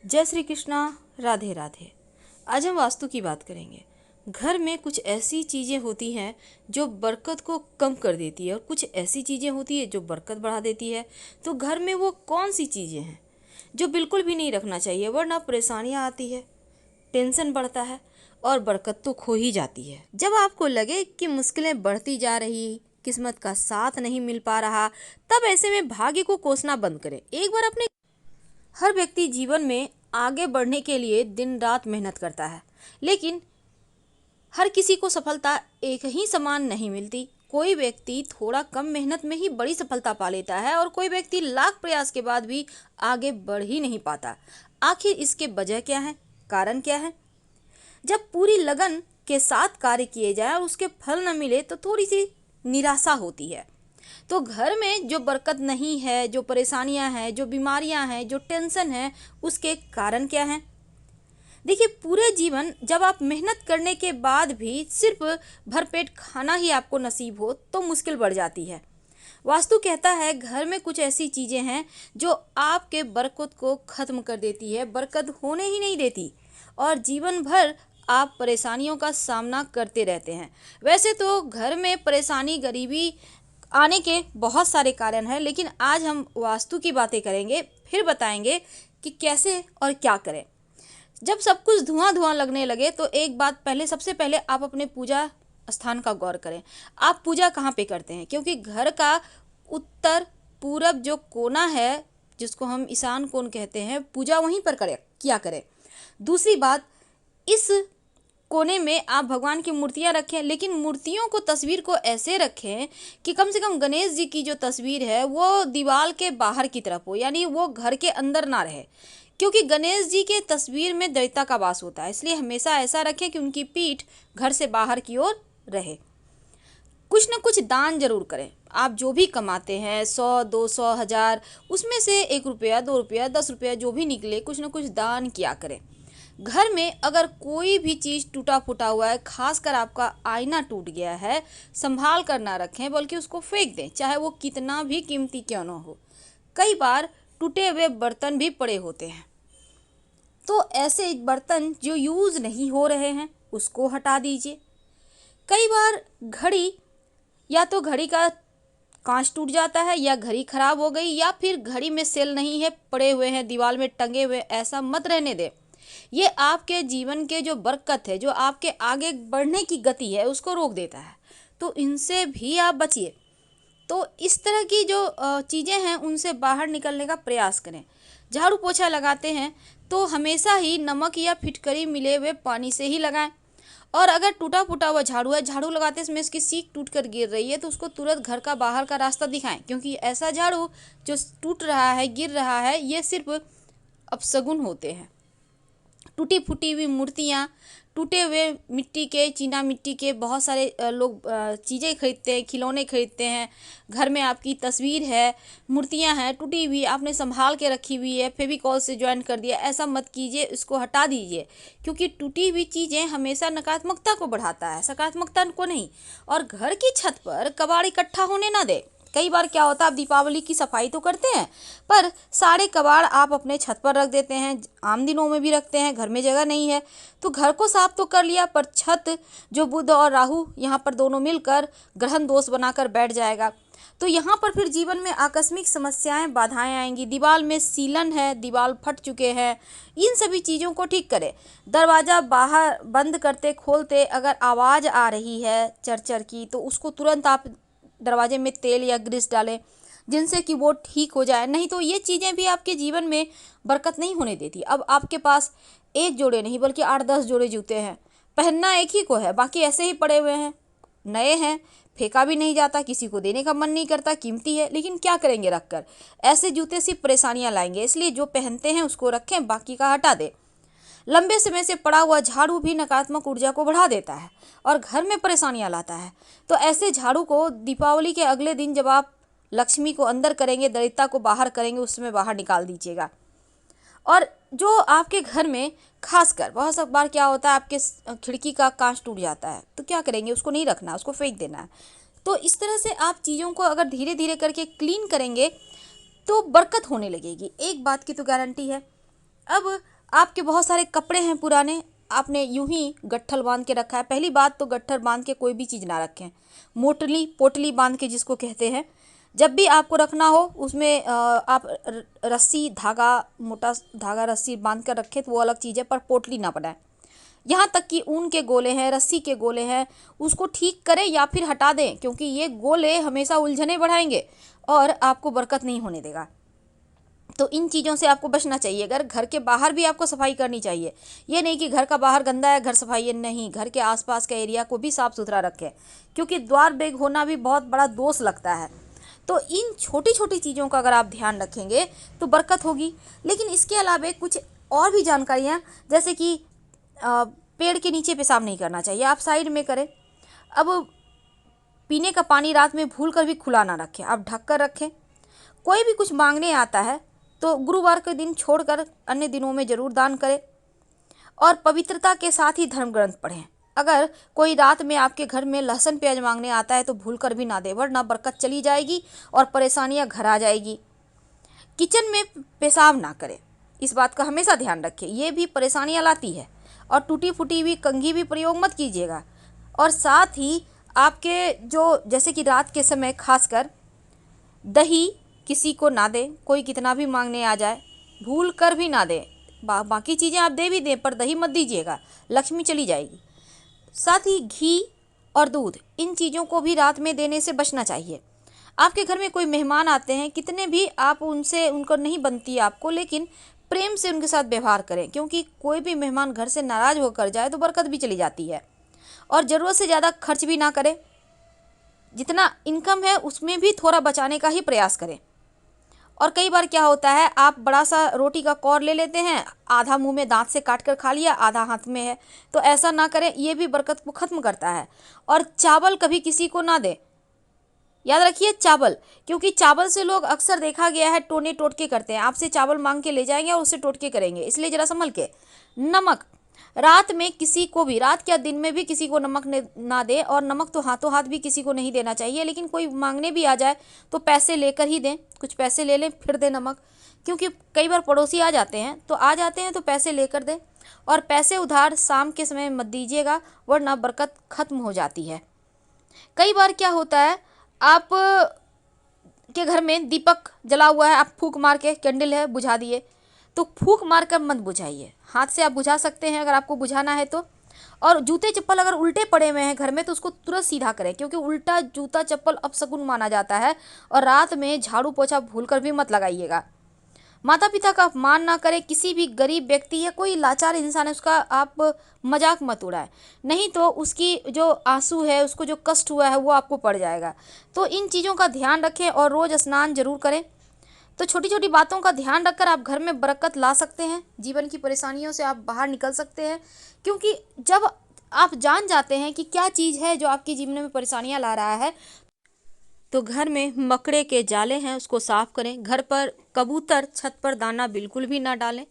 जय श्री कृष्णा। राधे राधे। आज हम वास्तु की बात करेंगे। घर में कुछ ऐसी चीज़ें होती हैं जो बरकत को कम कर देती है और कुछ ऐसी चीज़ें होती है जो बरकत बढ़ा देती है। तो घर में वो कौन सी चीज़ें हैं जो बिल्कुल भी नहीं रखना चाहिए, वरना परेशानियाँ आती है, टेंशन बढ़ता है और बरकत तो खो ही जाती है। जब आपको लगे कि मुश्किलें बढ़ती जा रही, किस्मत का साथ नहीं मिल पा रहा, तब ऐसे में भाग्य को कोसना बंद करें। एक बार अपने हर व्यक्ति जीवन में आगे बढ़ने के लिए दिन रात मेहनत करता है, लेकिन हर किसी को सफलता एक ही समान नहीं मिलती। कोई व्यक्ति थोड़ा कम मेहनत में ही बड़ी सफलता पा लेता है और कोई व्यक्ति लाख प्रयास के बाद भी आगे बढ़ ही नहीं पाता। आखिर इसके वजह क्या है, कारण क्या है? जब पूरी लगन के साथ कार्य किए जाए और उसके फल न मिले तो थोड़ी सी निराशा होती है। तो घर में जो बरकत नहीं है, जो परेशानियां हैं, जो बीमारियां हैं, जो टेंशन है, उसके कारण क्या हैं? देखिए, पूरे जीवन जब आप मेहनत करने के बाद भी सिर्फ भरपेट खाना ही आपको नसीब हो तो मुश्किल बढ़ जाती है। वास्तु कहता है घर में कुछ ऐसी चीज़ें हैं जो आपके बरकत को ख़त्म कर देती है, बरकत होने ही नहीं देती और जीवन भर आप परेशानियों का सामना करते रहते हैं। वैसे तो घर में परेशानी, गरीबी आने के बहुत सारे कारण हैं, लेकिन आज हम वास्तु की बातें करेंगे, फिर बताएंगे कि कैसे और क्या करें। जब सब कुछ धुआं धुआं लगने लगे तो एक बात, सबसे पहले आप अपने पूजा स्थान का गौर करें। आप पूजा कहाँ पे करते हैं? क्योंकि घर का उत्तर पूरब जो कोना है, जिसको हम ईशान कोण कहते हैं, पूजा वहीं पर किया करें। दूसरी बात, इस कोने में आप भगवान की मूर्तियां रखें, लेकिन मूर्तियों को, तस्वीर को ऐसे रखें कि कम से कम गणेश जी की जो तस्वीर है वो दीवार के बाहर की तरफ हो, यानी वो घर के अंदर ना रहे, क्योंकि गणेश जी के तस्वीर में दैवता का वास होता है। इसलिए हमेशा ऐसा रखें कि उनकी पीठ घर से बाहर की ओर रहे। कुछ न कुछ दान जरूर करें। आप जो भी कमाते हैं, 100, 200, 1000, उसमें से 1 रुपया, 2 रुपया, 10 रुपया जो भी निकले, कुछ न कुछ दान किया करें। घर में अगर कोई भी चीज़ टूटा फूटा हुआ है, खासकर आपका आईना टूट गया है, संभाल कर ना रखें, बल्कि उसको फेंक दें, चाहे वो कितना भी कीमती क्यों ना हो। कई बार टूटे हुए बर्तन भी पड़े होते हैं, तो ऐसे बर्तन जो यूज़ नहीं हो रहे हैं उसको हटा दीजिए। कई बार घड़ी, या तो घड़ी का कांच टूट जाता है, या घड़ी खराब हो गई, या फिर घड़ी में सेल नहीं है, पड़े हुए हैं, दीवार में टंगे हुए, ऐसा मत रहने दें। ये आपके जीवन के जो बरकत है, जो आपके आगे बढ़ने की गति है, उसको रोक देता है। तो इनसे भी आप बचिए। तो इस तरह की जो चीज़ें हैं उनसे बाहर निकलने का प्रयास करें। झाड़ू पोछा लगाते हैं तो हमेशा ही नमक या फिटकरी मिले हुए पानी से ही लगाएं। और अगर टूटा फूटा हुआ झाड़ू है, झाड़ू लगाते समय इसकी सीख टूट कर गिर रही है, तो उसको तुरंत घर का बाहर का रास्ता दिखाएं, क्योंकि ऐसा झाड़ू जो टूट रहा है, गिर रहा है, ये सिर्फ अपशगुन होते हैं। टूटी फूटी हुई मूर्तियाँ, टूटे हुए मिट्टी के, चीना मिट्टी के बहुत सारे लोग चीज़ें खरीदते हैं, खिलौने खरीदते हैं। घर में आपकी तस्वीर है, मूर्तियाँ हैं टूटी हुई, आपने संभाल के रखी हुई है, फेविकॉल से ज्वाइन कर दिया, ऐसा मत कीजिए, इसको हटा दीजिए, क्योंकि टूटी हुई चीज़ें हमेशा नकारात्मकता को बढ़ाता है, सकारात्मकता को नहीं। और घर की छत पर कबाड़ इकट्ठा होने ना दे। कई बार क्या होता है, आप दीपावली की सफाई तो करते हैं, पर सारे कबाड़ आप अपने छत पर रख देते हैं, आम दिनों में भी रखते हैं, घर में जगह नहीं है तो घर को साफ तो कर लिया, पर छत जो बुध और राहु यहाँ पर दोनों मिलकर ग्रहण दोष बनाकर बैठ जाएगा, तो यहाँ पर फिर जीवन में आकस्मिक समस्याएं, बाधाएं आएंगी। दीवार में सीलन है, दीवार फट चुके हैं, इन सभी चीज़ों को ठीक करें। दरवाज़ा बाहर बंद करते खोलते अगर आवाज़ आ रही है चरचर की, तो उसको तुरंत आप दरवाजे में तेल या ग्रीस डालें, जिनसे कि वो ठीक हो जाए। नहीं तो ये चीज़ें भी आपके जीवन में बरकत नहीं होने देती। अब आपके पास एक जोड़े नहीं बल्कि 8-10 जोड़े जूते हैं, पहनना एक ही को है, बाकी ऐसे ही पड़े हुए हैं, नए हैं, फेंका भी नहीं जाता, किसी को देने का मन नहीं करता, कीमती है, लेकिन क्या करेंगे रखकर। ऐसे जूते सिर्फ परेशानियां लाएंगे, इसलिए जो पहनते हैं उसको रखें, बाकी का हटा दें। लंबे समय से पड़ा हुआ झाड़ू भी नकारात्मक ऊर्जा को बढ़ा देता है और घर में परेशानियां लाता है। तो ऐसे झाड़ू को दीपावली के अगले दिन, जब आप लक्ष्मी को अंदर करेंगे, दरिद्रता को बाहर करेंगे, उस समय बाहर निकाल दीजिएगा। और जो आपके घर में खासकर बहुत सब बार क्या होता है, आपके खिड़की का कांच टूट जाता है, तो क्या करेंगे, उसको नहीं रखना, उसको फेंक देना है। तो इस तरह से आप चीज़ों को अगर धीरे धीरे करके क्लीन करेंगे तो बरकत होने लगेगी। एक बात की तो गारंटी है। अब आपके बहुत सारे कपड़े हैं पुराने, आपने यूं ही गट्ठल बांध के रखा है। पहली बात तो गट्ठल बांध के कोई भी चीज़ ना रखें, मोटली पोटली बांध के जिसको कहते हैं। जब भी आपको रखना हो उसमें आप रस्सी धागा, मोटा धागा रस्सी बांध कर रखें तो वो अलग चीज़ है, पर पोटली ना बनाएं। यहाँ तक कि ऊन के गोले हैं, रस्सी के गोले हैं, उसको ठीक करें या फिर हटा दें, क्योंकि ये गोले हमेशा उलझने बढ़ाएंगे और आपको बरकत नहीं होने देगा। तो इन चीज़ों से आपको बचना चाहिए। अगर घर के बाहर भी आपको सफाई करनी चाहिए, ये नहीं कि घर का बाहर गंदा है घर सफाई है, नहीं, घर के आसपास का एरिया को भी साफ सुथरा रखें, क्योंकि द्वार बेग होना भी बहुत बड़ा दोष लगता है। तो इन छोटी छोटी चीज़ों का अगर आप ध्यान रखेंगे तो बरकत होगी। लेकिन इसके अलावा कुछ और भी जानकारियाँ, जैसे कि पेड़ के नीचे पेशाब नहीं करना चाहिए, आप साइड में करें। अब पीने का पानी रात में भूल कर भी खुला ना रखें, आप ढक कर रखें। कोई भी कुछ मांगने आता है तो गुरुवार के दिन छोड़कर अन्य दिनों में जरूर दान करें। और पवित्रता के साथ ही धर्म ग्रंथ पढ़ें। अगर कोई रात में आपके घर में लहसुन प्याज मांगने आता है तो भूल कर भी ना दे, वरना बरकत चली जाएगी और परेशानियां घर आ जाएगी। किचन में पेशाब ना करें, इस बात का हमेशा ध्यान रखें, ये भी परेशानियां लाती है। और टूटी फूटी हुई कंघी भी प्रयोग मत कीजिएगा। और साथ ही आपके जो, जैसे कि रात के समय खासकर दही किसी को ना दें, कोई कितना भी मांगने आ जाए भूल कर भी ना दें। बाकी चीज़ें आप दे भी दें पर दही मत दीजिएगा, लक्ष्मी चली जाएगी। साथ ही घी और दूध, इन चीज़ों को भी रात में देने से बचना चाहिए। आपके घर में कोई मेहमान आते हैं, कितने भी आप उनसे, उनको नहीं बनती है आपको, लेकिन प्रेम से उनके साथ व्यवहार करें, क्योंकि कोई भी मेहमान घर से नाराज होकर जाए तो बरकत भी चली जाती है। और ज़रूरत से ज़्यादा खर्च भी ना करें, जितना इनकम है उसमें भी थोड़ा बचाने का ही प्रयास करें। और कई बार क्या होता है, आप बड़ा सा रोटी का कौर ले लेते हैं, आधा मुंह में दांत से काट कर खा लिया, आधा हाथ में है, तो ऐसा ना करें, ये भी बरकत को ख़त्म करता है। और चावल कभी किसी को ना दें, याद रखिए चावल, क्योंकि चावल से लोग अक्सर देखा गया है टोने टोटके करते हैं, आपसे चावल मांग के ले जाएंगे और उससे टोटके करेंगे, इसलिए ज़रा संभल के। नमक, रात में किसी को भी, रात क्या दिन में भी किसी को नमक ना दे। और नमक तो हाथों हाथ भी किसी को नहीं देना चाहिए, लेकिन कोई मांगने भी आ जाए तो पैसे लेकर ही दें, कुछ पैसे ले लें फिर दें नमक, क्योंकि कई बार पड़ोसी आ जाते हैं तो पैसे लेकर दें। और पैसे उधार शाम के समय मत दीजिएगा, वरना बरकत खत्म हो जाती है। कई बार क्या होता है, आप के घर में दीपक जला हुआ है, आप फूंक मार के, कैंडल है बुझा दिए, तो फूंक मार कर मत बुझाइए, हाथ से आप बुझा सकते हैं अगर आपको बुझाना है तो। और जूते चप्पल अगर उल्टे पड़े हुए हैं घर में तो उसको तुरंत सीधा करें, क्योंकि उल्टा जूता चप्पल अपशगुन माना जाता है। और रात में झाड़ू पोछा भूल कर भी मत लगाइएगा। माता पिता का अपमान ना करें, किसी भी गरीब व्यक्ति या कोई लाचार इंसान है उसका आप मजाक मत उड़ाएं, नहीं तो उसकी जो आंसू है, उसको जो कष्ट हुआ है वो आपको पड़ जाएगा। तो इन चीज़ों का ध्यान रखें और रोज़ स्नान जरूर करें। तो छोटी छोटी बातों का ध्यान रखकर आप घर में बरकत ला सकते हैं, जीवन की परेशानियों से आप बाहर निकल सकते हैं। क्योंकि जब आप जान जाते हैं कि क्या चीज़ है जो आपके जीवन में परेशानियां ला रहा है, तो घर में मकड़े के जाले हैं उसको साफ करें। घर पर कबूतर छत पर दाना बिल्कुल भी ना डालें।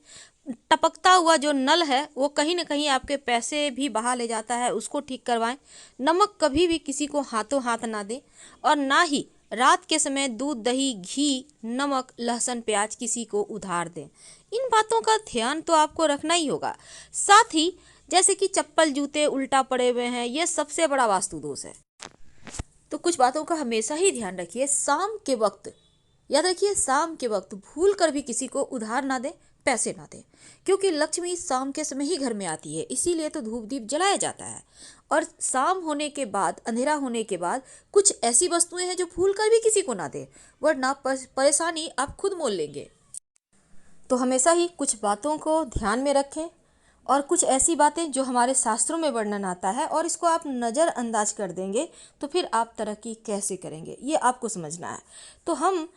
टपकता हुआ जो नल है वो कहीं ना कहीं आपके पैसे भी बहा ले जाता है, उसको ठीक करवाएं। नमक कभी भी किसी को हाथों हाथ ना दें, और ना ही रात के समय दूध दही घी नमक लहसुन प्याज किसी को उधार दें। इन बातों का ध्यान तो आपको रखना ही होगा। साथ ही जैसे कि चप्पल जूते उल्टा पड़े हुए हैं, ये सबसे बड़ा वास्तु दोष है, तो कुछ बातों का हमेशा ही ध्यान रखिए। शाम के वक्त, याद रखिए, शाम के वक्त भूल कर भी किसी को उधार ना दें, पैसे ना दें, क्योंकि लक्ष्मी शाम के समय ही घर में आती है, इसीलिए तो धूप दीप जलाया जाता है। और शाम होने के बाद, अंधेरा होने के बाद कुछ ऐसी वस्तुएं हैं जो भूल कर भी किसी को ना दें, वरना परेशानी आप खुद मोल लेंगे। तो हमेशा ही कुछ बातों को ध्यान में रखें, और कुछ ऐसी बातें जो हमारे शास्त्रों में वर्णन आता है और इसको आप नज़रअंदाज कर देंगे तो फिर आप तरक्की कैसे करेंगे, ये आपको समझना है। तो हम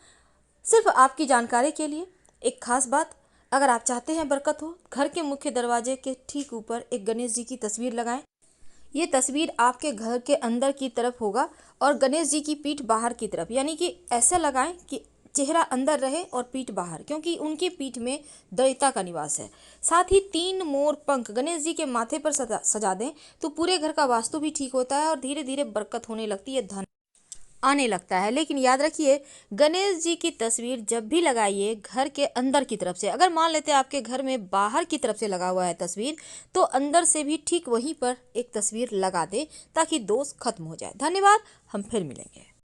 सिर्फ आपकी जानकारी के लिए एक खास बात, अगर आप चाहते हैं बरकत हो, घर के मुख्य दरवाजे के ठीक ऊपर एक गणेश जी की तस्वीर लगाएं। ये तस्वीर आपके घर के अंदर की तरफ होगा और गणेश जी की पीठ बाहर की तरफ, यानी कि ऐसा लगाएं कि चेहरा अंदर रहे और पीठ बाहर, क्योंकि उनकी पीठ में दैवता का निवास है। साथ ही 3 मोर पंख गणेश जी के माथे पर सजा दें तो पूरे घर का वास्तु भी ठीक होता है और धीरे धीरे बरकत होने लगती है, धन। आने लगता है। लेकिन याद रखिए, गणेश जी की तस्वीर जब भी लगाइए घर के अंदर की तरफ से, अगर मान लेते हैं आपके घर में बाहर की तरफ से लगा हुआ है तस्वीर, तो अंदर से भी ठीक वहीं पर एक तस्वीर लगा दें ताकि दोष खत्म हो जाए। धन्यवाद, हम फिर मिलेंगे।